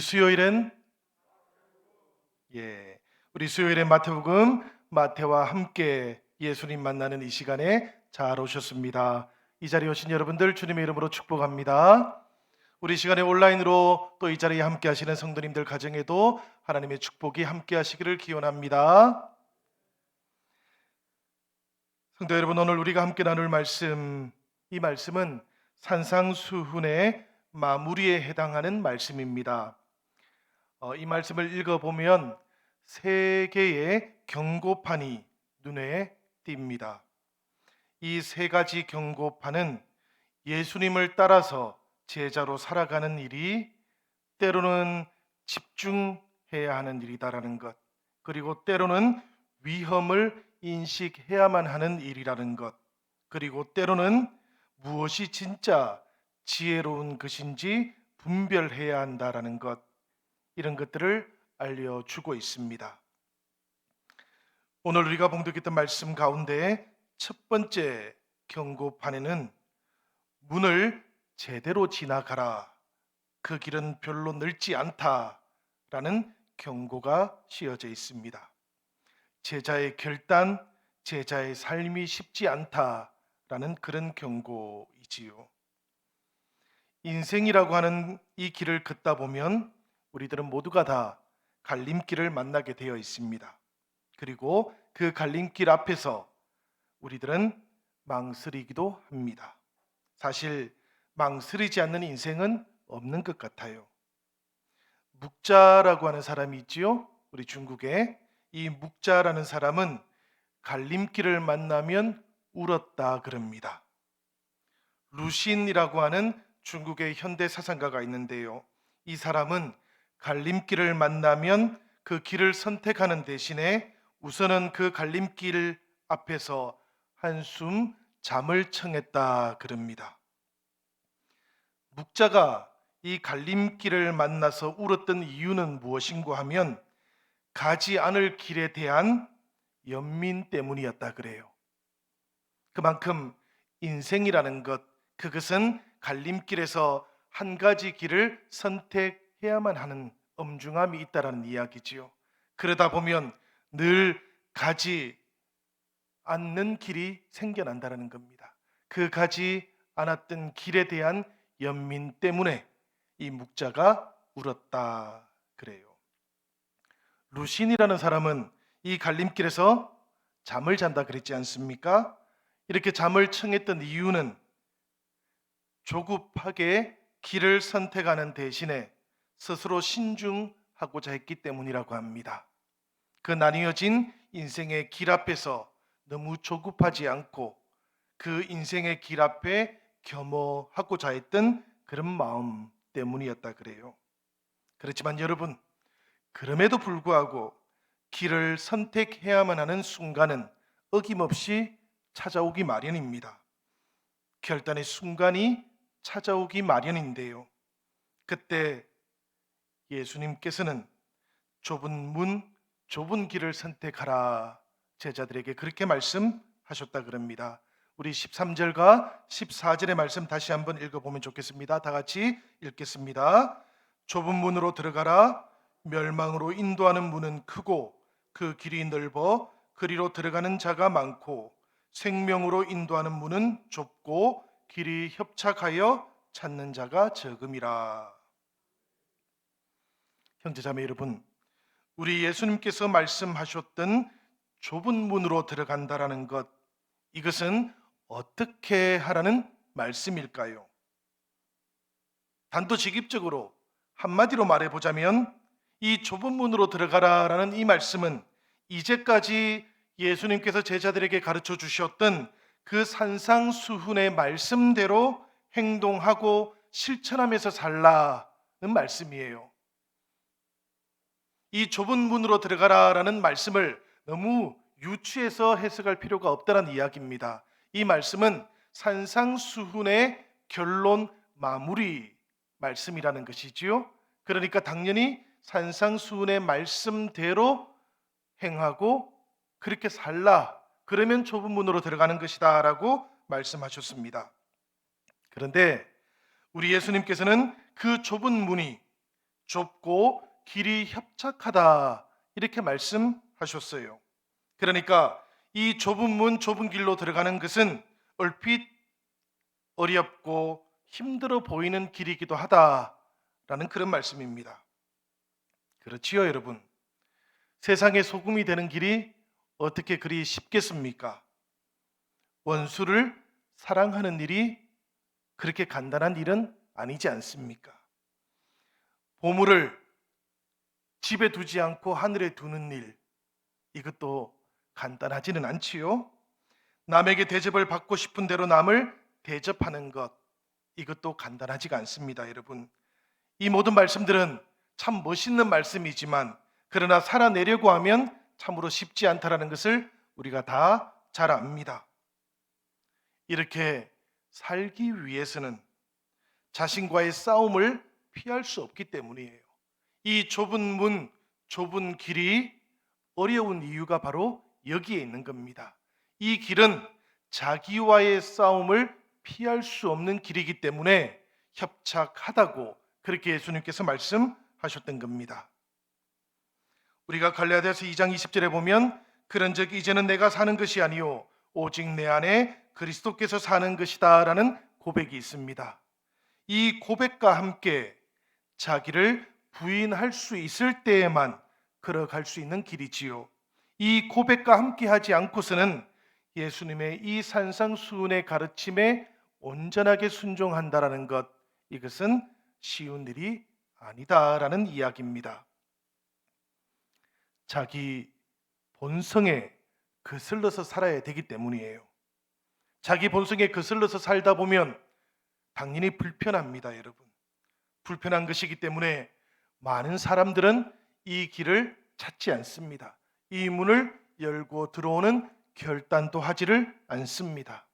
수요일엔 우리 수요일엔 마태복음 마태와 함께 예수님 만나는 이 시간에 잘 오셨습니다. 이 자리에 오신 여러분들 주님의 이름으로 축복합니다. 우리 시간에 온라인으로 또 이 자리에 함께 하시는 성도님들 가정에도 하나님의 축복이 함께 하시기를 기원합니다. 성도 여러분, 오늘 우리가 함께 나눌 말씀, 이 말씀은 산상수훈의 마무리에 해당하는 말씀입니다. 이 말씀을 읽어보면 세 개의 경고판이 눈에 띕니다. 이 세 가지 경고판은 예수님을 따라서 제자로 살아가는 일이 때로는 집중해야 하는 일이다라는 것, 그리고 때로는 위험을 인식해야만 하는 일이라는 것, 그리고 때로는 무엇이 진짜 지혜로운 것인지 분별해야 한다라는 것, 이런 것들을 알려주고 있습니다. 오늘 우리가 봉독했던 말씀 가운데 첫 번째 경고판에는 문을 제대로 지나가라, 그 길은 별로 넓지 않다라는 경고가 씌어져 있습니다. 제자의 결단, 제자의 삶이 쉽지 않다라는 그런 경고이지요. 인생이라고 하는 이 길을 걷다 보면 우리들은 모두가 다 갈림길을 만나게 되어 있습니다. 그리고 그 갈림길 앞에서 우리들은 망설이기도 합니다. 사실 망설이지 않는 인생은 없는 것 같아요. 묵자라고 하는 사람이 있지요. 우리 중국에 이 묵자라는 사람은 갈림길을 만나면 울었다 그럽니다. 루신이라고 하는 중국의 현대 사상가가 있는데요. 이 사람은 갈림길을 만나면 그 길을 선택하는 대신에 우선은 그 갈림길 앞에서 한숨 잠을 청했다 그럽니다. 묵자가 이 갈림길을 만나서 울었던 이유는 무엇인가 하면 가지 않을 길에 대한 연민 때문이었다 그래요. 그만큼 인생이라는 것, 그것은 갈림길에서 한 가지 길을 선택해야만 하는 엄중함이 있다라는 이야기지요. 그러다 보면 늘 가지 않는 길이 생겨난다는 겁니다. 그 가지 않았던 길에 대한 연민 때문에 이 묵자가 울었다 그래요. 루신이라는 사람은 이 갈림길에서 잠을 잔다 그랬지 않습니까? 이렇게 잠을 청했던 이유는 조급하게 길을 선택하는 대신에 스스로 신중하고자 했기 때문이라고 합니다. 그 나뉘어진 인생의 길 앞에서 너무 조급하지 않고 그 인생의 길 앞에 겸허하고자 했던 그런 마음 때문이었다 그래요. 그렇지만 여러분, 그럼에도 불구하고 길을 선택해야만 하는 순간은 어김없이 찾아오기 마련입니다. 결단의 순간이 찾아오기 마련인데요. 그때 예수님께서는 좁은 문, 좁은 길을 선택하라, 제자들에게 그렇게 말씀하셨다 그럽니다. 우리 13절과 14절의 말씀 다시 한번 읽어보면 좋겠습니다. 다 같이 읽겠습니다. 좁은 문으로 들어가라. 멸망으로 인도하는 문은 크고 그 길이 넓어 그리로 들어가는 자가 많고 생명으로 인도하는 문은 좁고 길이 협착하여 찾는 자가 적음이라. 형제자매 여러분, 우리 예수님께서 말씀하셨던 좁은 문으로 들어간다라는 것, 이것은 어떻게 하라는 말씀일까요? 단도직입적으로 한마디로 말해보자면 이 좁은 문으로 들어가라라는 이 말씀은 이제까지 예수님께서 제자들에게 가르쳐 주셨던 그 산상수훈의 말씀대로 행동하고 실천하면서 살라는 말씀이에요. 이 좁은 문으로 들어가라라는 말씀을 너무 유추해서 해석할 필요가 없다는 이야기입니다. 이 말씀은 산상수훈의 결론 마무리 말씀이라는 것이지요. 그러니까 당연히 산상수훈의 말씀대로 행하고 그렇게 살라, 그러면 좁은 문으로 들어가는 것이다 라고 말씀하셨습니다. 그런데 우리 예수님께서는 그 좁은 문이 좁고 길이 협착하다 이렇게 말씀하셨어요. 그러니까 이 좁은 문, 좁은 길로 들어가는 것은 얼핏 어렵고 힘들어 보이는 길이기도 하다라는 그런 말씀입니다. 그렇지요, 여러분. 세상의 소금이 되는 길이 어떻게 그리 쉽겠습니까? 원수를 사랑하는 일이 그렇게 간단한 일은 아니지 않습니까? 보물을 집에 두지 않고 하늘에 두는 일, 이것도 간단하지는 않지요. 남에게 대접을 받고 싶은 대로 남을 대접하는 것, 이것도 간단하지가 않습니다, 여러분. 이 모든 말씀들은 참 멋있는 말씀이지만 그러나 살아내려고 하면 참으로 쉽지 않다라는 것을 우리가 다 잘 압니다. 이렇게 살기 위해서는 자신과의 싸움을 피할 수 없기 때문이에요. 이 좁은 문, 좁은 길이 어려운 이유가 바로 여기에 있는 겁니다. 이 길은 자기와의 싸움을 피할 수 없는 길이기 때문에 협착하다고 그렇게 예수님께서 말씀하셨던 겁니다. 우리가 갈라디아서 2장 20절에 보면 그런즉 이제는 내가 사는 것이 아니요 오직 내 안에 그리스도께서 사는 것이다라는 고백이 있습니다. 이 고백과 함께 자기를 부인할 수 있을 때에만 걸어갈 수 있는 길이지요. 이 고백과 함께 하지 않고서는 예수님의 이 산상수훈의 가르침에 온전하게 순종한다라는 것, 이것은 쉬운 일이 아니다라는 이야기입니다. 자기 본성에 거슬러서 살아야 되기 때문이에요. 자기 본성에 거슬러서 살다 보면 당연히 불편합니다, 여러분. 불편한 것이기 때문에 많은 사람들은 이 길을 찾지 않습니다. 이 문을 열고 들어오는 결단도 하지를 않습니다.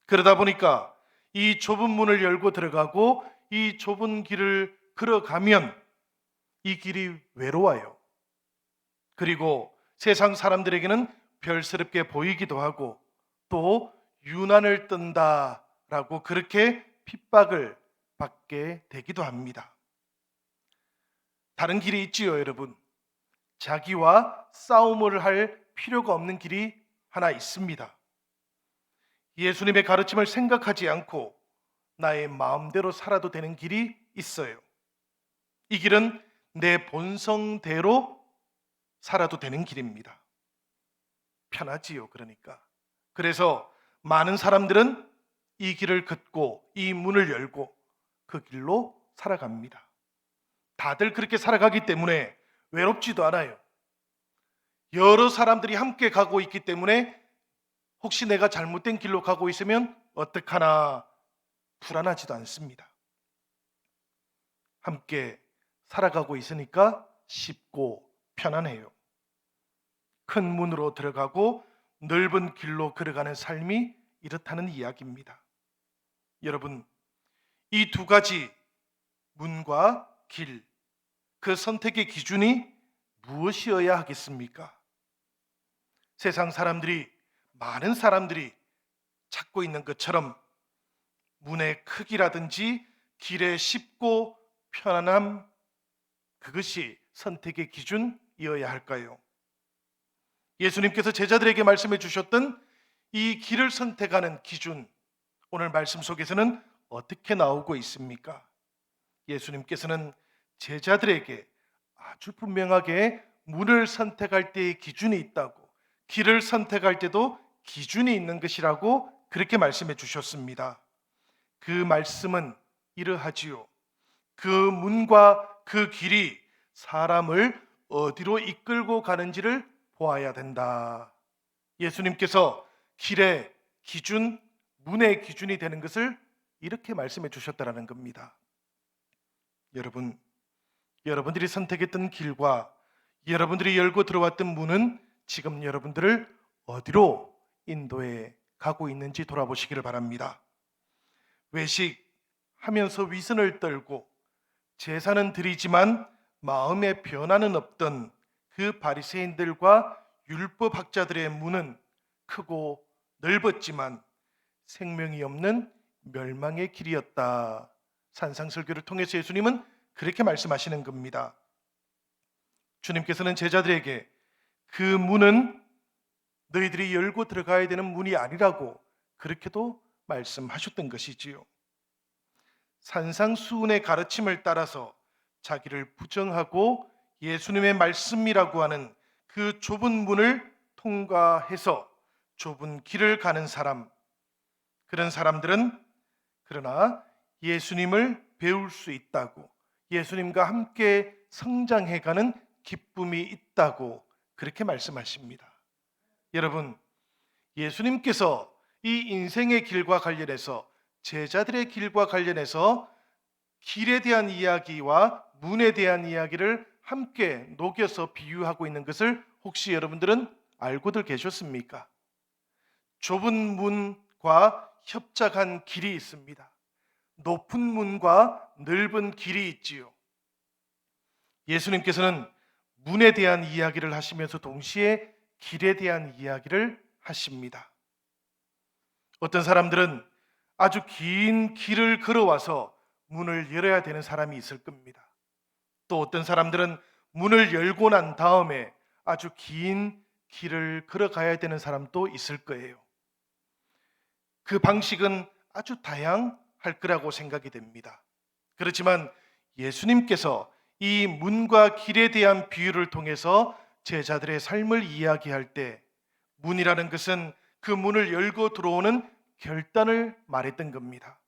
그러다 보니까 이 좁은 문을 열고 들어가고 이 좁은 길을 걸어가면 이 길이 외로워요. 그리고 세상 사람들에게는 별스럽게 보이기도 하고 또 유난을 뜬다라고 그렇게 핍박을 받게 되기도 합니다. 다른 길이 있지요, 여러분. 자기와 싸움을 할 필요가 없는 길이 하나 있습니다. 예수님의 가르침을 생각하지 않고 나의 마음대로 살아도 되는 길이 있어요. 이 길은 내 본성대로 살아도 되는 길입니다. 편하지요, 그러니까. 그래서 많은 사람들은 이 길을 걷고 이 문을 열고 그 길로 살아갑니다. 다들 그렇게 살아가기 때문에 외롭지도 않아요. 여러 사람들이 함께 가고 있기 때문에 혹시 내가 잘못된 길로 가고 있으면 어떡하나 불안하지도 않습니다. 함께 살아가고 있으니까 쉽고 편안해요. 큰 문으로 들어가고 넓은 길로 걸어가는 삶이 이렇다는 이야기입니다. 여러분, 이 두 가지 문과 길, 그 선택의 기준이 무엇이어야 하겠습니까? 세상 사람들이, 많은 사람들이 찾고 있는 것처럼 문의 크기라든지 길의 쉽고 편안함, 그것이 선택의 기준이어야 할까요? 예수님께서 제자들에게 말씀해 주셨던 이 길을 선택하는 기준, 오늘 말씀 속에서는 어떻게 나오고 있습니까? 예수님께서는 제자들에게 아주 분명하게 문을 선택할 때의 기준이 있다고, 길을 선택할 때도 기준이 있는 것이라고 그렇게 말씀해 주셨습니다. 그 말씀은 이러하지요. 그 문과 그 길이 사람을 어디로 이끌고 가는지를 보아야 된다. 예수님께서 길의 기준, 문의 기준이 되는 것을 이렇게 말씀해 주셨다라는 겁니다. 여러분, 여러분들이 선택했던 길과 여러분들이 열고 들어왔던 문은 지금 여러분들을 어디로 인도해 가고 있는지 돌아보시기를 바랍니다. 외식하면서 위선을 떨고 제사는 드리지만 마음의 변화는 없던 그 바리새인들과 율법학자들의 문은 크고 넓었지만 생명이 없는 멸망의 길이었다. 산상설교를 통해서 예수님은 그렇게 말씀하시는 겁니다. 주님께서는 제자들에게 그 문은 너희들이 열고 들어가야 되는 문이 아니라고 그렇게도 말씀하셨던 것이지요. 산상수훈의 가르침을 따라서 자기를 부정하고 예수님의 말씀이라고 하는 그 좁은 문을 통과해서 좁은 길을 가는 사람, 그런 사람들은 그러나 예수님을 배울 수 있다고, 예수님과 함께 성장해가는 기쁨이 있다고 그렇게 말씀하십니다. 여러분, 예수님께서 이 인생의 길과 관련해서, 제자들의 길과 관련해서 길에 대한 이야기와 문에 대한 이야기를 함께 녹여서 비유하고 있는 것을 혹시 여러분들은 알고들 계셨습니까? 좁은 문과 협착한 길이 있습니다. 높은 문과 넓은 길이 있지요. 예수님께서는 문에 대한 이야기를 하시면서 동시에 길에 대한 이야기를 하십니다. 어떤 사람들은 아주 긴 길을 걸어와서 문을 열어야 되는 사람이 있을 겁니다. 또 어떤 사람들은 문을 열고 난 다음에 아주 긴 길을 걸어가야 되는 사람도 있을 거예요. 그 방식은 아주 다양할 거라고 생각이 됩니다. 그렇지만 예수님께서 이 문과 길에 대한 비유를 통해서 제자들의 삶을 이야기할 때 문이라는 것은 그 문을 열고 들어오는 결단을 말했던 겁니다.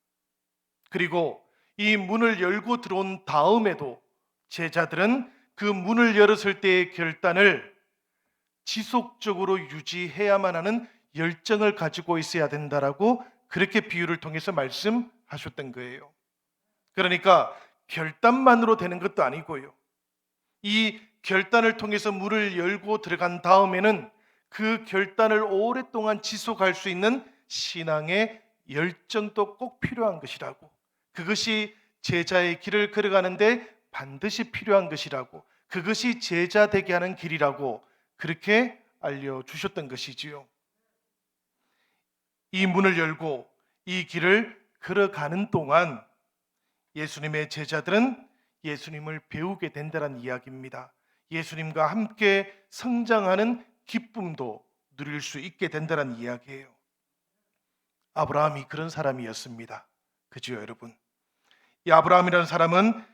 그리고 이 문을 열고 들어온 다음에도 제자들은 그 문을 열었을 때의 결단을 지속적으로 유지해야만 하는 열정을 가지고 있어야 된다라고 그렇게 비유를 통해서 말씀하셨던 거예요. 그러니까 결단만으로 되는 것도 아니고요. 이 결단을 통해서 문을 열고 들어간 다음에는 그 결단을 오랫동안 지속할 수 있는 신앙의 열정도 꼭 필요한 것이라고, 그것이 제자의 길을 걸어가는데 반드시 필요한 것이라고, 그것이 제자 되게 하는 길이라고 그렇게 알려주셨던 것이지요. 이 문을 열고 이 길을 걸어가는 동안 예수님의 제자들은 예수님을 배우게 된다는 이야기입니다. 예수님과 함께 성장하는 기쁨도 누릴 수 있게 된다는 이야기예요. 아브라함이 그런 사람이었습니다. 그죠, 여러분? 이 아브라함이라는 사람은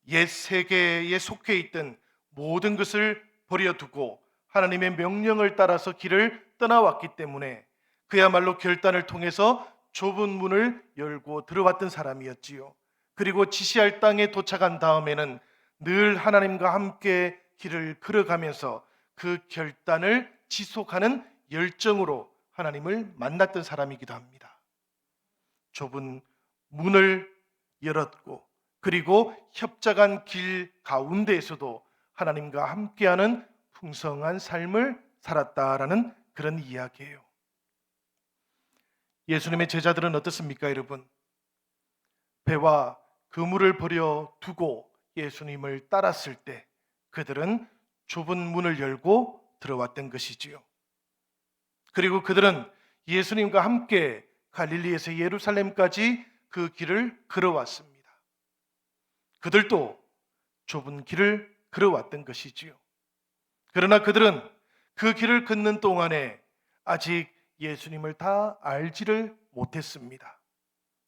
옛 세계에 속해 있던 모든 것을 버려두고 하나님의 명령을 따라서 길을 떠나왔기 때문에 그야말로 결단을 통해서 좁은 문을 열고 들어왔던 사람이었지요. 그리고 지시할 땅에 도착한 다음에는 늘 하나님과 함께 길을 걸어가면서 그 결단을 지속하는 열정으로 하나님을 만났던 사람이기도 합니다. 좁은 문을 열었고 그리고 협착한 길 가운데에서도 하나님과 함께하는 풍성한 삶을 살았다라는 그런 이야기예요. 예수님의 제자들은 어떻습니까, 여러분? 배와 그물을 버려 두고 예수님을 따랐을 때 그들은 좁은 문을 열고 들어왔던 것이지요. 그리고 그들은 예수님과 함께 갈릴리에서 예루살렘까지 그 길을 걸어왔습니다. 그들도 좁은 길을 걸어왔던 것이지요. 그러나 그들은 그 길을 걷는 동안에 아직 예수님을 다 알지를 못했습니다.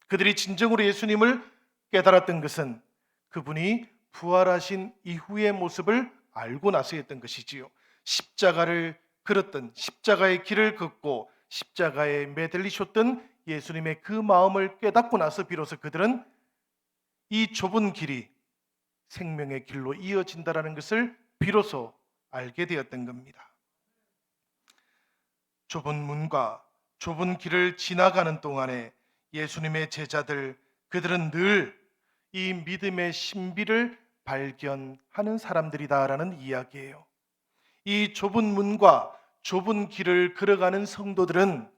그들이 진정으로 예수님을 깨달았던 것은 그분이 부활하신 이후의 모습을 알고 나서였던 것이지요. 십자가를 걸었던, 십자가의 길을 걷고 십자가에 매달리셨던 예수님의 그 마음을 깨닫고 나서 비로소 그들은 이 좁은 길이 생명의 길로 이어진다라는 것을 비로소 알게 되었던 겁니다. 좁은 문과 좁은 길을 지나가는 동안에 예수님의 제자들, 그들은 늘 이 믿음의 신비를 발견하는 사람들이다라는 이야기예요. 이 좁은 문과 좁은 길을 걸어가는 성도들은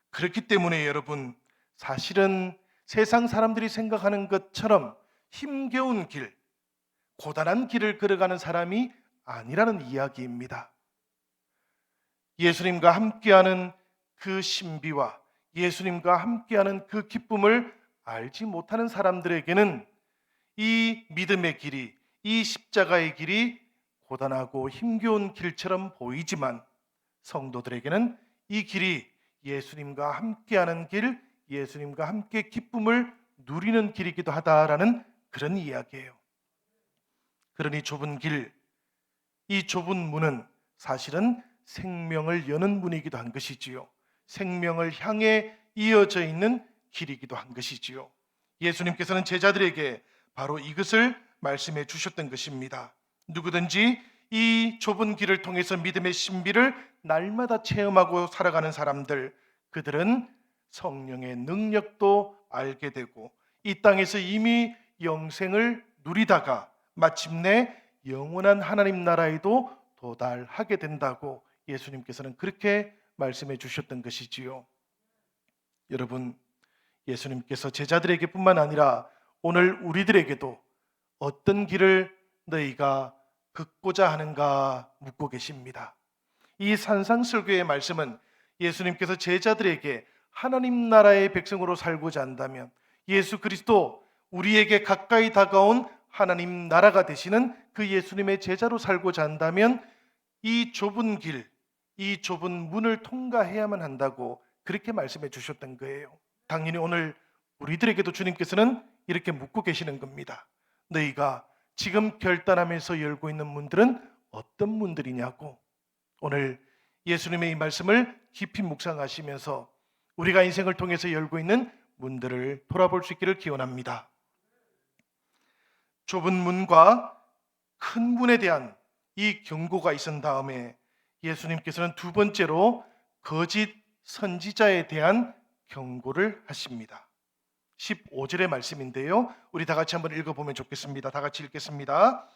그렇기 때문에 여러분, 사실은 세상 사람들이 생각하는 것처럼 힘겨운 길, 고단한 길을 걸어가는 사람이 아니라는 이야기입니다. 예수님과 함께하는 그 신비와 예수님과 함께하는 그 기쁨을 알지 못하는 사람들에게는 이 믿음의 길이, 이 십자가의 길이 고단하고 힘겨운 길처럼 보이지만 성도들에게는 이 길이 예수님과 함께하는 길, 예수님과 함께 기쁨을 누리는 길이기도 하다라는 그런 이야기예요. 그러니 좁은 길, 이 좁은 문은 사실은 생명을 여는 문이기도 한 것이지요. 생명을 향해 이어져 있는 길이기도 한 것이지요. 예수님께서는 제자들에게 바로 이것을 말씀해 주셨던 것입니다. 누구든지 이 좁은 길을 통해서 믿음의 신비를 날마다 체험하고 살아가는 사람들, 그들은 성령의 능력도 알게 되고 이 땅에서 이미 영생을 누리다가 마침내 영원한 하나님 나라에도 도달하게 된다고 예수님께서는 그렇게 말씀해 주셨던 것이지요. 여러분, 예수님께서 제자들에게 뿐만 아니라 오늘 우리들에게도 어떤 길을 너희가 걷고자 하는가 묻고 계십니다. 이 산상설교의 말씀은 예수님께서 제자들에게 하나님 나라의 백성으로 살고자 한다면, 예수 그리스도 우리에게 가까이 다가온 하나님 나라가 되시는 그 예수님의 제자로 살고자 한다면 이 좁은 길, 이 좁은 문을 통과해야만 한다고 그렇게 말씀해 주셨던 거예요. 당연히 오늘 우리들에게도 주님께서는 이렇게 묻고 계시는 겁니다. 너희가 지금 결단하면서 열고 있는 문들은 어떤 문들이냐고. 오늘 예수님의 이 말씀을 깊이 묵상하시면서 우리가 인생을 통해서 열고 있는 문들을 돌아볼 수 있기를 기원합니다. 좁은 문과 큰 문에 대한 이 경고가 있은 다음에 예수님께서는 두 번째로 거짓 선지자에 대한 경고를 하십니다. 15절의 말씀인데요. 우리 다 같이 한번 읽어보면 좋겠습니다. 다 같이 읽겠습니다.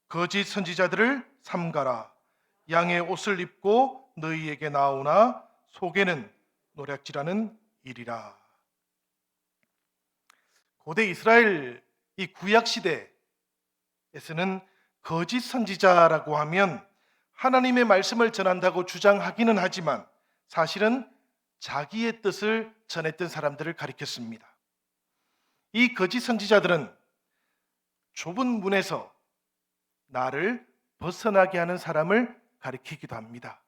거짓 선지자들을 삼가라. 양의 옷을 입고 너희에게 나오나 속에는 노략질하는 일이라. 고대 이스라엘 이 구약 시대에서는 거짓 선지자라고 하면 하나님의 말씀을 전한다고 주장하기는 하지만 사실은 자기의 뜻을 전했던 사람들을 가리켰습니다. 이 거짓 선지자들은 좁은 문에서 나를 벗어나게 하는 사람을 가리키기도 합니다.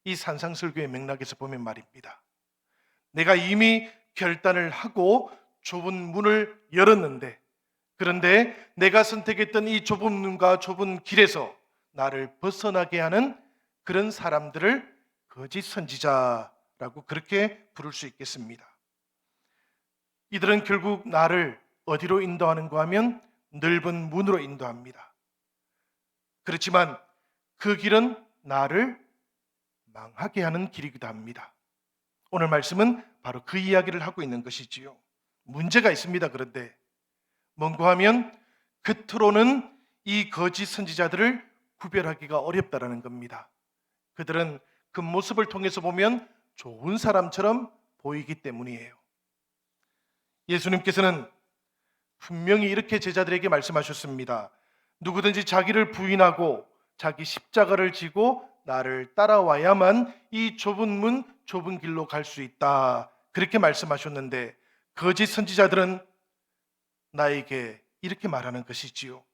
이 산상설교의 맥락에서 보면 말입니다. 내가 이미 결단을 하고 좁은 문을 열었는데, 그런데 내가 선택했던 이 좁은 문과 좁은 길에서 나를 벗어나게 하는 그런 사람들을 거짓 선지자라고 그렇게 부를 수 있겠습니다. 이들은 결국 나를 어디로 인도하는가 하면 넓은 문으로 인도합니다. 그렇지만 그 길은 나를 망하게 하는 길이기도 합니다. 오늘 말씀은 바로 그 이야기를 하고 있는 것이지요. 문제가 있습니다. 그런데 뭔가 하면 겉으로는 이 거짓 선지자들을 구별하기가 어렵다라는 겁니다. 그들은 그 모습을 통해서 보면 좋은 사람처럼 보이기 때문이에요. 예수님께서는 분명히 이렇게 제자들에게 말씀하셨습니다. 누구든지 자기를 부인하고 자기 십자가를 지고 나를 따라와야만 이 좁은 문, 좁은 길로 갈 수 있다. 그렇게 말씀하셨는데 거짓 선지자들은 나에게 이렇게 말하는 것이지요.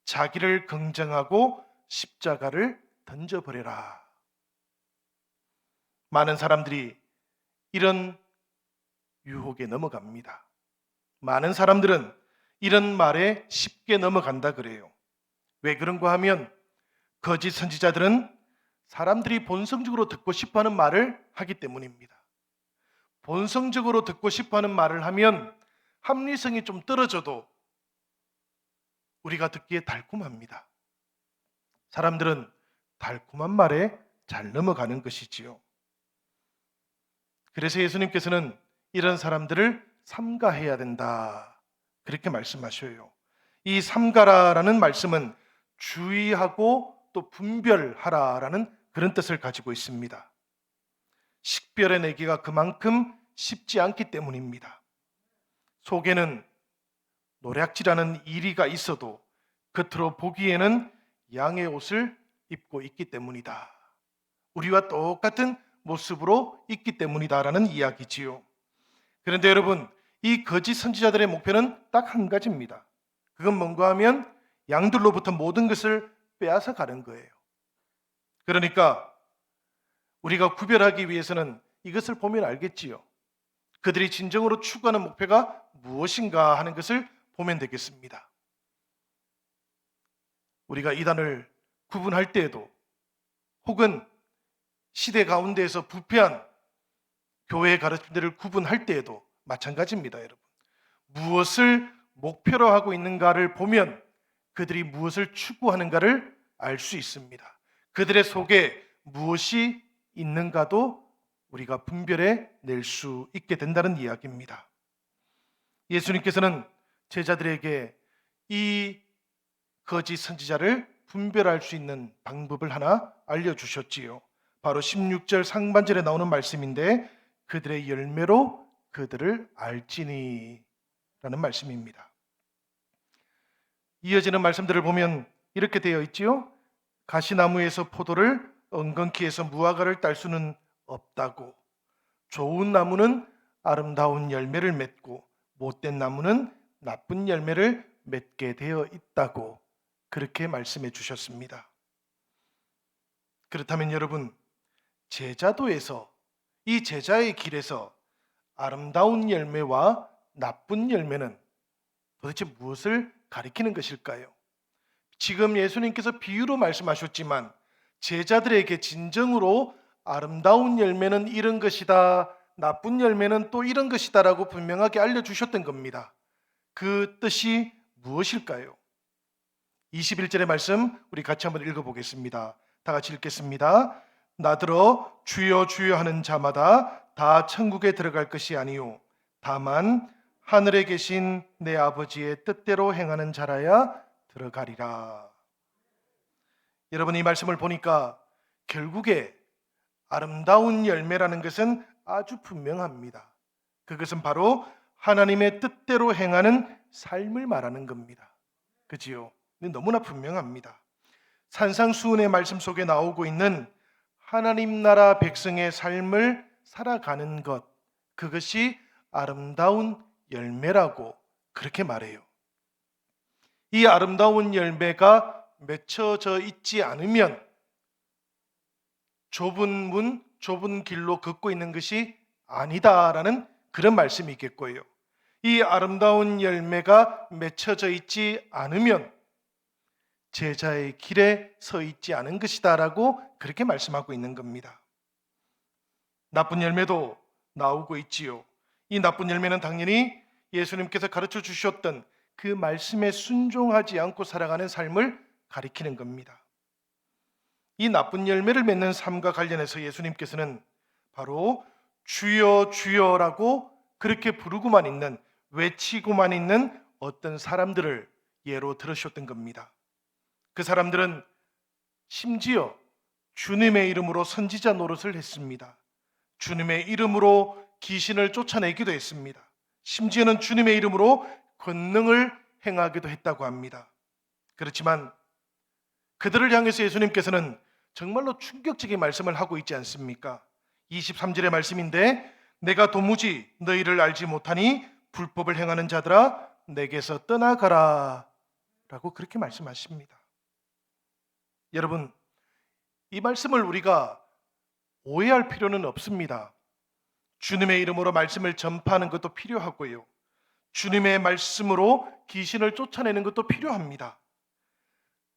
자기를 긍정하고 십자가를 던져버려라. 많은 사람들이 이런 유혹에 넘어갑니다. 많은 사람들은 이런 말에 쉽게 넘어간다 그래요. 왜 그런가 하면 거짓 선지자들은 사람들이 본성적으로 듣고 싶어하는 말을 하기 때문입니다. 본성적으로 듣고 싶어하는 말을 하면 합리성이 좀 떨어져도 우리가 듣기에 달콤합니다. 사람들은 달콤한 말에 잘 넘어가는 것이지요. 그래서 예수님께서는 이런 사람들을 삼가해야 된다. 그렇게 말씀하셔요. 이 삼가라라는 말씀은 주의하고 또 분별하라라는 그런 뜻을 가지고 있습니다. 식별의 내기가 그만큼 쉽지 않기 때문입니다. 속에는 노략질하는 이리가 있어도 겉으로 보기에는 양의 옷을 입고 있기 때문이다. 우리와 똑같은 모습으로 있기 때문이다라는 이야기지요. 그런데 여러분, 이 거짓 선지자들의 목표는 딱 한 가지입니다. 그건 뭔가 하면 양들로부터 모든 것을 빼앗아 가는 거예요. 그러니까 우리가 구별하기 위해서는 이것을 보면 알겠지요. 그들이 진정으로 추구하는 목표가 무엇인가 하는 것을 보면 되겠습니다. 우리가 이단을 구분할 때에도 혹은 시대 가운데에서 부패한 교회의 가르침들을 구분할 때에도 마찬가지입니다, 여러분. 무엇을 목표로 하고 있는가를 보면 그들이 무엇을 추구하는가를 알 수 있습니다. 그들의 속에 무엇이 있는가도 우리가 분별해 낼 수 있게 된다는 이야기입니다. 예수님께서는 제자들에게 이 거짓 선지자를 분별할 수 있는 방법을 하나 알려주셨지요. 바로 16절 상반절에 나오는 말씀인데 그들의 열매로 그들을 알지니 라는 말씀입니다. 이어지는 말씀들을 보면 이렇게 되어 있지요. 가시나무에서 포도를 엉겅퀴에서 무화과를 딸 수는 없다고. 좋은 나무는 아름다운 열매를 맺고 못된 나무는 나쁜 열매를 맺게 되어 있다고 그렇게 말씀해 주셨습니다. 그렇다면 여러분, 제자도에서 이 제자의 길에서 아름다운 열매와 나쁜 열매는 도대체 무엇을 가리키는 것일까요? 지금 예수님께서 비유로 말씀하셨지만 제자들에게 진정으로 아름다운 열매는 이런 것이다, 나쁜 열매는 또 이런 것이다 라고 분명하게 알려주셨던 겁니다. 그 뜻이 무엇일까요? 21절의 말씀 우리 같이 한번 읽어보겠습니다. 다 같이 읽겠습니다. 나더러 주여 주여 하는 자마다 다 천국에 들어갈 것이 아니요 다만 하늘에 계신 내 아버지의 뜻대로 행하는 자라야 들어가리라. 여러분, 이 말씀을 보니까 결국에 아름다운 열매라는 것은 아주 분명합니다. 그것은 바로 하나님의 뜻대로 행하는 삶을 말하는 겁니다. 그지요? 너무나 분명합니다. 산상수훈의 말씀 속에 나오고 있는 하나님 나라 백성의 삶을 살아가는 것, 그것이 아름다운 열매라고 그렇게 말해요. 이 아름다운 열매가 맺혀져 있지 않으면 좁은 문, 좁은 길로 걷고 있는 것이 아니다라는 그런 말씀이 있겠고요. 이 아름다운 열매가 맺혀져 있지 않으면 제자의 길에 서 있지 않은 것이다라고 그렇게 말씀하고 있는 겁니다. 나쁜 열매도 나오고 있지요. 이 나쁜 열매는 당연히 예수님께서 가르쳐 주셨던 그 말씀에 순종하지 않고 살아가는 삶을 가리키는 겁니다. 이 나쁜 열매를 맺는 삶과 관련해서 예수님께서는 바로 주여 주여라고 그렇게 부르고만 있는, 외치고만 있는 어떤 사람들을 예로 들으셨던 겁니다. 그 사람들은 심지어 주님의 이름으로 선지자 노릇을 했습니다. 주님의 이름으로 귀신을 쫓아내기도 했습니다. 심지어는 주님의 이름으로 권능을 행하기도 했다고 합니다. 그렇지만 그들을 향해서 예수님께서는 정말로 충격적인 말씀을 하고 있지 않습니까? 23절의 말씀인데 내가 도무지 너희를 알지 못하니 불법을 행하는 자들아 내게서 떠나가라 라고 그렇게 말씀하십니다. 여러분, 이 말씀을 우리가 오해할 필요는 없습니다. 주님의 이름으로 말씀을 전파하는 것도 필요하고요. 주님의 말씀으로 귀신을 쫓아내는 것도 필요합니다.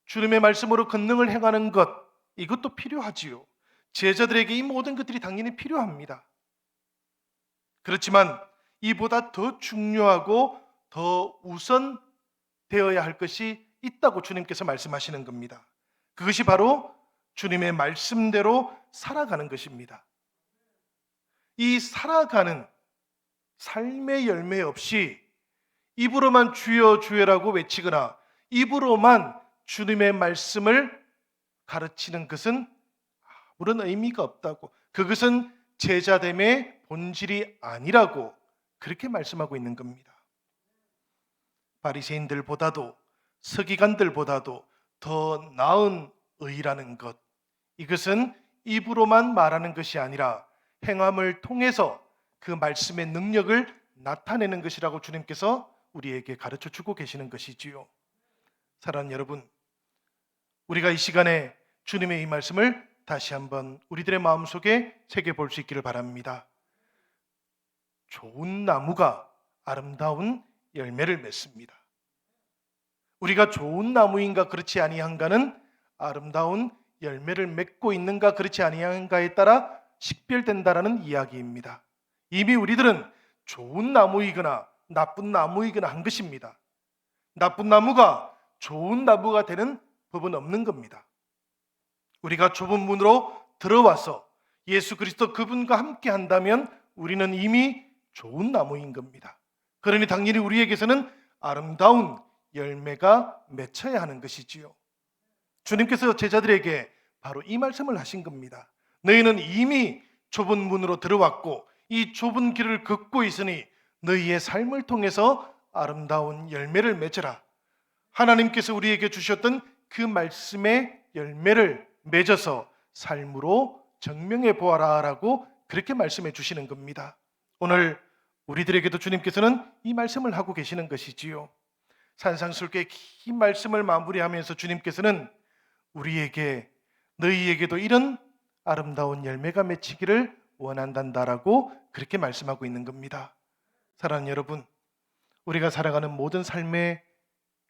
주님의 말씀으로 권능을 행하는 것, 이것도 필요하지요. 제자들에게 이 모든 것들이 당연히 필요합니다. 그렇지만 이보다 더 중요하고 더 우선되어야 할 것이 있다고 주님께서 말씀하시는 겁니다. 그것이 바로 주님의 말씀대로 살아가는 것입니다. 이 살아가는 삶의 열매 없이 입으로만 주여 주여라고 외치거나 입으로만 주님의 말씀을 가르치는 것은 아무런 의미가 없다고, 그것은 제자됨의 본질이 아니라고 그렇게 말씀하고 있는 겁니다. 바리새인들보다도 서기관들보다도 더 나은 의라는 것, 이것은 입으로만 말하는 것이 아니라 행함을 통해서 그 말씀의 능력을 나타내는 것이라고 주님께서 우리에게 가르쳐 주고 계시는 것이지요. 사랑하는 여러분, 우리가 이 시간에 주님의 이 말씀을 다시 한번 우리들의 마음속에 새겨볼 수 있기를 바랍니다. 좋은 나무가 아름다운 열매를 맺습니다. 우리가 좋은 나무인가 그렇지 아니한가는 아름다운 열매를 맺고 있는가 그렇지 아니한가에 따라 식별된다라는 이야기입니다. 이미 우리들은 좋은 나무이거나 나쁜 나무이거나 한 것입니다. 나쁜 나무가 좋은 나무가 되는 법은 없는 겁니다. 우리가 좁은 문으로 들어와서 예수 그리스도 그분과 함께 한다면 우리는 이미 좋은 나무인 겁니다. 그러니 당연히 우리에게서는 아름다운 열매가 맺혀야 하는 것이지요. 주님께서 제자들에게 바로 이 말씀을 하신 겁니다. 너희는 이미 좁은 문으로 들어왔고 이 좁은 길을 걷고 있으니 너희의 삶을 통해서 아름다운 열매를 맺으라. 하나님께서 우리에게 주셨던 그 말씀의 열매를 맺어서 삶으로 증명해 보아라 라고 그렇게 말씀해 주시는 겁니다. 오늘 우리들에게도 주님께서는 이 말씀을 하고 계시는 것이지요. 산상수훈의 긴 말씀을 마무리하면서 주님께서는 우리에게 너희에게도 이런 아름다운 열매가 맺히기를 원한단다라고 그렇게 말씀하고 있는 겁니다. 사랑하는 여러분, 우리가 살아가는 모든 삶의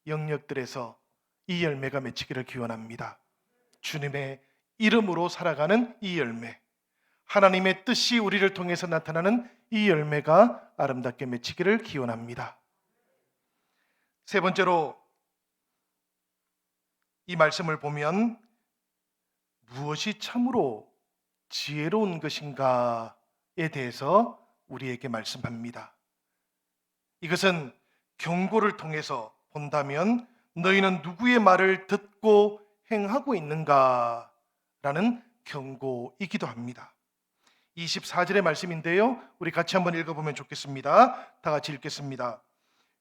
영역들에서 이 열매가 맺히기를 기원합니다. 주님의 이름으로 살아가는 이 열매, 하나님의 뜻이 우리를 통해서 나타나는 이 열매가 아름답게 맺히기를 기원합니다. 세 번째로 이 말씀을 보면 무엇이 참으로 지혜로운 것인가에 대해서 우리에게 말씀합니다. 이것은 경고를 통해서 본다면 너희는 누구의 말을 듣고 행하고 있는가라는 경고이기도 합니다. 24절의 말씀인데요. 우리 같이 한번 읽어보면 좋겠습니다. 다 같이 읽겠습니다.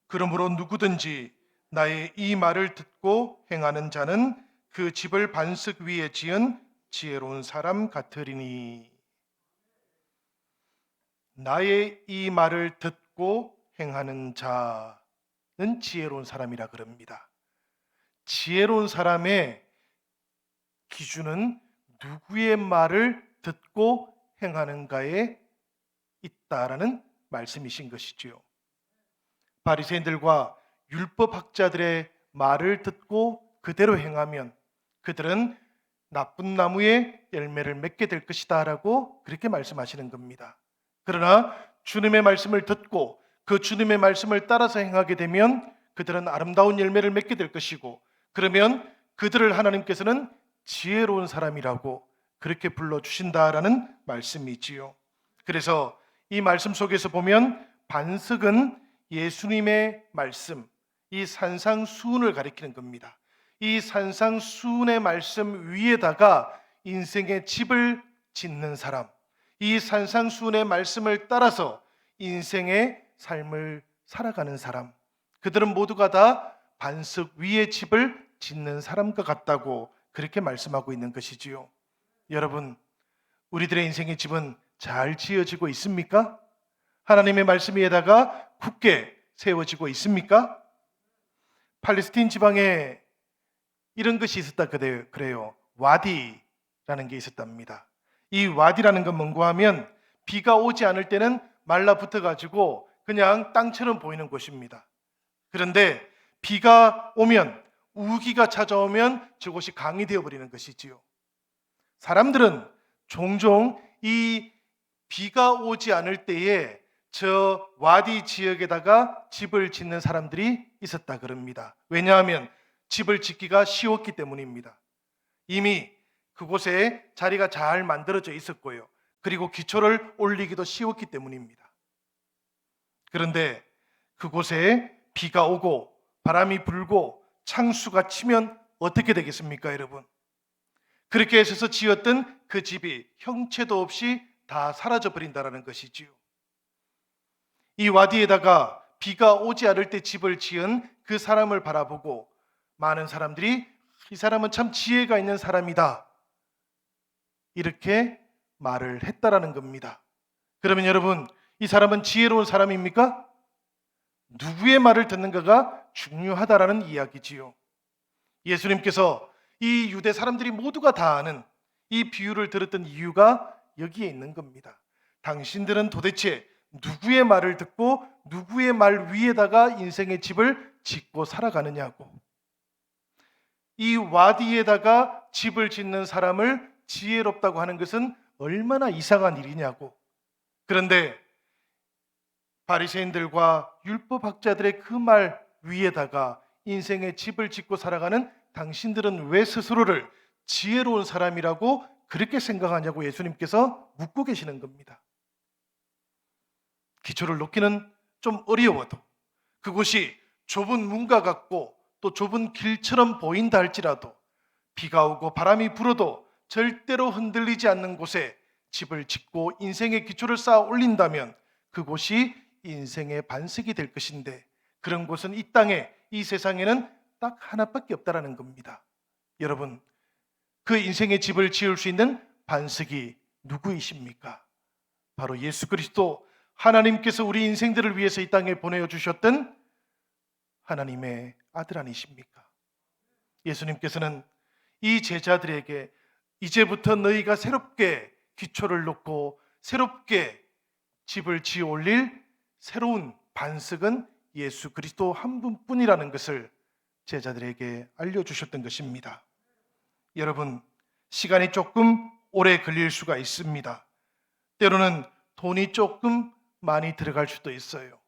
그러므로 누구든지 나의 이 말을 듣고 행하는 자는 그 집을 반석 위에 지은 지혜로운 사람 같으리니. 나의 이 말을 듣고 행하는 자는 지혜로운 사람이라 그럽니다. 지혜로운 사람의 기준은 누구의 말을 듣고 행하는가에 있다라는 말씀이신 것이지요. 바리새인들과 율법학자들의 말을 듣고 그대로 행하면 그들은 나쁜 나무의 열매를 맺게 될 것이다 라고 그렇게 말씀하시는 겁니다. 그러나 주님의 말씀을 듣고 그 주님의 말씀을 따라서 행하게 되면 그들은 아름다운 열매를 맺게 될 것이고, 그러면 그들을 하나님께서는 지혜로운 사람이라고 그렇게 불러주신다라는 말씀이지요. 그래서 이 말씀 속에서 보면 반석은 예수님의 말씀, 이 산상수훈을 가리키는 겁니다. 이 산상수훈의 말씀 위에다가 인생의 집을 짓는 사람, 이 산상수훈의 말씀을 따라서 인생의 삶을 살아가는 사람, 그들은 모두가 다 반석 위에 집을 짓는 사람과 같다고 그렇게 말씀하고 있는 것이지요. 여러분, 우리들의 인생의 집은 잘 지어지고 있습니까? 하나님의 말씀 위에다가 굳게 세워지고 있습니까? 팔레스틴 지방에 이런 것이 있었다 그래요. 와디라는 게 있었답니다. 이 와디라는 건 뭔가 하면 비가 오지 않을 때는 말라붙어 가지고 그냥 땅처럼 보이는 곳입니다. 그런데 비가 오면, 우기가 찾아오면 저곳이 강이 되어버리는 것이지요. 사람들은 종종 이 비가 오지 않을 때에 저 와디 지역에다가 집을 짓는 사람들이 있었다 그럽니다. 왜냐하면 집을 짓기가 쉬웠기 때문입니다. 이미 그곳에 자리가 잘 만들어져 있었고요. 그리고 기초를 올리기도 쉬웠기 때문입니다. 그런데 그곳에 비가 오고 바람이 불고 창수가 치면 어떻게 되겠습니까, 여러분? 그렇게 해서 지었던 그 집이 형체도 없이 다 사라져 버린다는 것이지요. 이 와디에다가 비가 오지 않을 때 집을 지은 그 사람을 바라보고 많은 사람들이 이 사람은 참 지혜가 있는 사람이다, 이렇게 말을 했다라는 겁니다. 그러면 여러분, 이 사람은 지혜로운 사람입니까? 누구의 말을 듣는가가 중요하다라는 이야기지요. 예수님께서 이 유대 사람들이 모두가 다 아는 이 비유를 들었던 이유가 여기에 있는 겁니다. 당신들은 도대체 누구의 말을 듣고 누구의 말 위에다가 인생의 집을 짓고 살아가느냐고. 이 와디에다가 집을 짓는 사람을 지혜롭다고 하는 것은 얼마나 이상한 일이냐고. 그런데 바리새인들과 율법학자들의 그 말 위에다가 인생의 집을 짓고 살아가는 당신들은 왜 스스로를 지혜로운 사람이라고 그렇게 생각하냐고 예수님께서 묻고 계시는 겁니다. 기초를 놓기는 좀 어려워도, 그곳이 좁은 문과 같고 또 좁은 길처럼 보인다 할지라도, 비가 오고 바람이 불어도 절대로 흔들리지 않는 곳에 집을 짓고 인생의 기초를 쌓아 올린다면 그곳이 인생의 반석이 될 것인데, 그런 곳은 이 땅에, 이 세상에는 딱 하나밖에 없다라는 겁니다. 여러분, 그 인생의 집을 지을 수 있는 반석이 누구이십니까? 바로 예수 그리스도, 하나님께서 우리 인생들을 위해서 이 땅에 보내주셨던 하나님의 아들 아니십니까? 예수님께서는 이 제자들에게 이제부터 너희가 새롭게 기초를 놓고 새롭게 집을 지어 올릴 새로운 반석은 예수 그리스도 한 분뿐이라는 것을 제자들에게 알려주셨던 것입니다. 여러분, 시간이 조금 오래 걸릴 수가 있습니다. 때로는 돈이 조금 많이 들어갈 수도 있어요.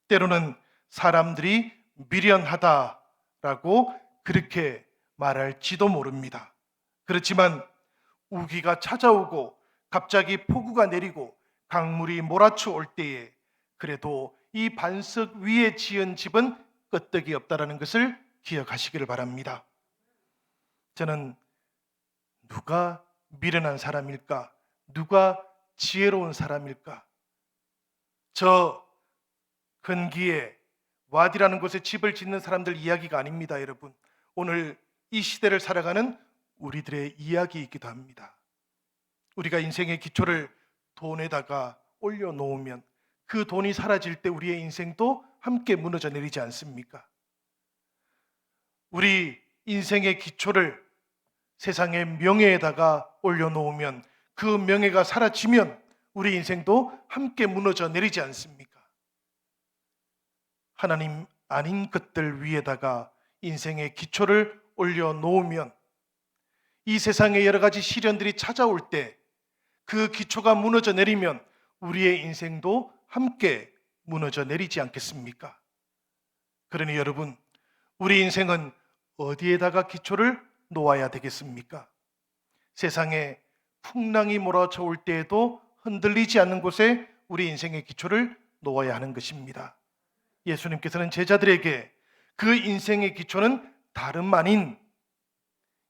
때로는 사람들이 미련하다라고 그렇게 말할지도 모릅니다. 그렇지만 우기가 찾아오고 갑자기 폭우가 내리고 강물이 몰아쳐 올 때에 그래도 이 반석 위에 지은 집은 끄떡이 없다라는 것을 기억하시기를 바랍니다. 저는 누가 미련한 사람일까? 누가 지혜로운 사람일까? 저 근기에 와디라는 곳에 집을 짓는 사람들 이야기가 아닙니다, 여러분. 오늘 이 시대를 살아가는 우리들의 이야기이기도 합니다. 우리가 인생의 기초를 돈에다가 올려놓으면 그 돈이 사라질 때 우리의 인생도 함께 무너져 내리지 않습니까? 우리 인생의 기초를 세상의 명예에다가 올려놓으면 그 명예가 사라지면 우리 인생도 함께 무너져 내리지 않습니까? 하나님 아닌 것들 위에다가 인생의 기초를 올려놓으면 이 세상의 여러 가지 시련들이 찾아올 때 그 기초가 무너져 내리면 우리의 인생도 함께 무너져 내리지 않겠습니까? 그러니 여러분, 우리 인생은 어디에다가 기초를 놓아야 되겠습니까? 세상에 풍랑이 몰아쳐 올 때에도 흔들리지 않는 곳에 우리 인생의 기초를 놓아야 하는 것입니다. 예수님께서는 제자들에게 그 인생의 기초는 다름 아닌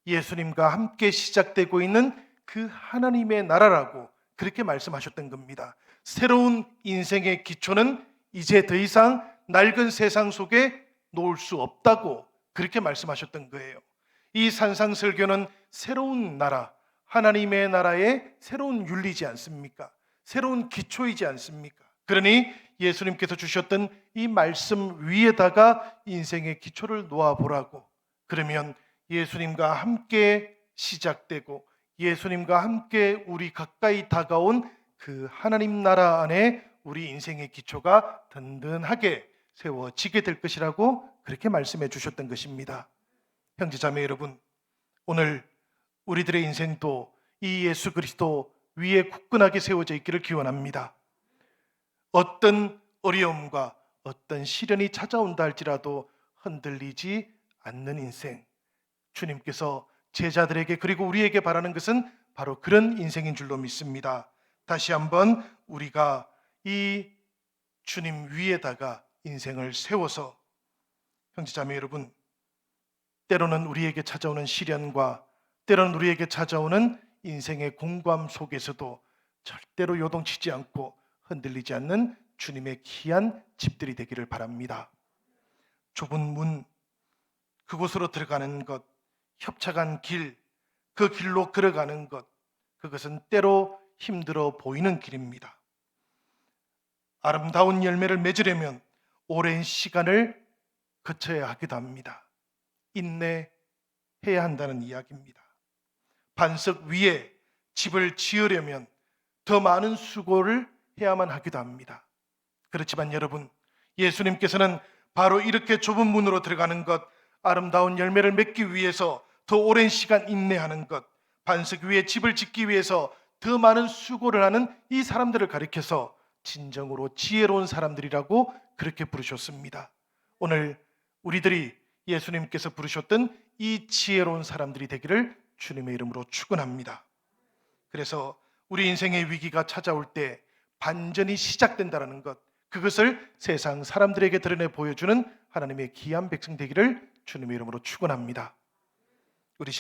예수님과 함께 시작되고 있는 그 하나님의 나라라고 그렇게 말씀하셨던 겁니다. 새로운 인생의 기초는 이제 더 이상 낡은 세상 속에 놓을 수 없다고 그렇게 말씀하셨던 거예요. 이 산상설교는 새로운 나라, 하나님의 나라의 새로운 윤리지 않습니까? 새로운 기초이지 않습니까? 그러니 예수님께서 주셨던 이 말씀 위에다가 인생의 기초를 놓아보라고. 그러면 예수님과 함께 시작되고 예수님과 함께 우리 가까이 다가온 그 하나님 나라 안에 우리 인생의 기초가 든든하게 세워지게 될 것이라고 그렇게 말씀해 주셨던 것입니다. 형제자매 여러분, 오늘 우리들의 인생도 이 예수 그리스도 위에 굳건하게 세워져 있기를 기원합니다. 어떤 어려움과 어떤 시련이 찾아온다 할지라도 흔들리지 않는 인생, 주님께서 제자들에게 그리고 우리에게 바라는 것은 바로 그런 인생인 줄로 믿습니다. 다시 한번 우리가 이 주님 위에다가 인생을 세워서, 형제자매 여러분, 때로는 우리에게 찾아오는 시련과 때로는 우리에게 찾아오는 인생의 공고함 속에서도 절대로 요동치지 않고 흔들리지 않는 주님의 귀한 집들이 되기를 바랍니다. 좁은 문, 그곳으로 들어가는 것, 협착한 길, 그 길로 걸어가는 것, 그것은 때로 힘들어 보이는 길입니다. 아름다운 열매를 맺으려면 오랜 시간을 거쳐야 하기도 합니다. 인내해야 한다는 이야기입니다. 반석 위에 집을 지으려면 더 많은 수고를 해야만 하기도 합니다. 그렇지만 여러분, 예수님께서는 바로 이렇게 좁은 문으로 들어가는 것, 아름다운 열매를 맺기 위해서 더 오랜 시간 인내하는 것, 반석 위에 집을 짓기 위해서 더 많은 수고를 하는 이 사람들을 가리켜서 진정으로 지혜로운 사람들이라고 그렇게 부르셨습니다. 오늘 우리들이 예수님께서 부르셨던 이 지혜로운 사람들이 되기를 주님의 이름으로 축원합니다. 그래서 우리 인생의 위기가 찾아올 때 반전이 시작된다는 것, 그것을 세상 사람들에게 드러내 보여주는 하나님의 귀한 백성 되기를 주님의 이름으로 축원합니다. 우리 시간